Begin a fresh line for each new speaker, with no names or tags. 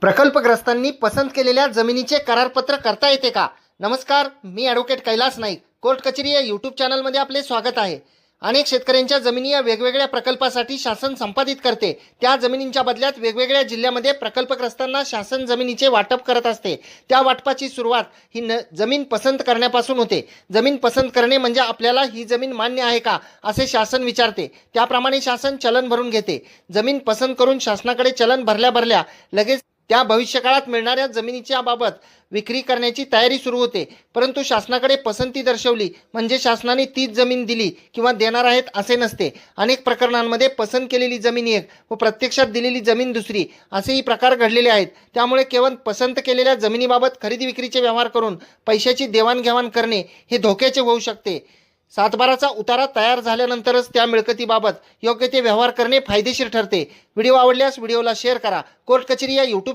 प्रकल्पग्रस्तांनी पसंत केलेल्या जमिनीचे करारपत्र करता येते का? नमस्कार, मी ॲडव्होकेट कैलास नाईक. कोर्ट कचेरी या यूट्यूब चॅनलमध्ये आपले स्वागत आहे. अनेक शेतकऱ्यांच्या जमिनी या वेगवेगळ्या प्रकल्पासाठी शासन संपादित करते. त्या जमिनींच्या बदल्यात वेगवेगळ्या जिल्ह्यामध्ये प्रकल्पग्रस्तांना शासन जमिनीचे वाटप करत असते. त्या वाटपाची सुरुवात ही जमीन पसंत करण्यापासून होते. जमीन पसंत करणे म्हणजे आपल्याला ही जमीन मान्य आहे का असे शासन विचारते. त्याप्रमाणे शासन चलन भरून घेते. जमीन पसंत करून शासनाकडे चलन भरल्या लगेच त्या भविष्यकाळात मिळणाऱ्या जमिनीच्या बाबत विक्री करण्याची तयारी सुरू होते. परंतु शासनाकडे पसंती दर्शवली म्हणजे शासनाने तीच जमीन दिली किंवा देणार आहेत असे नसते. अनेक प्रकरणांमध्ये पसंत केलेली जमीन एक व प्रत्यक्षात दिलेली जमीन दुसरी असेही प्रकार घडलेले आहेत. त्यामुळे केवळ पसंत केलेल्या जमिनीबाबत खरेदी विक्रीचे व्यवहार करून पैशाची देवाणघेवाण करणे हे धोक्याचे होऊ शकते. सातबाराचा उतारा तयार झाल्यानंतरच त्या मिळकतीबाबत योग्य ते व्यवहार करणे फायदेशीर ठरते. व्हिडिओ आवडल्यास व्हिडिओला शेअर करा. कोर्ट कचेरी या यूट्यूब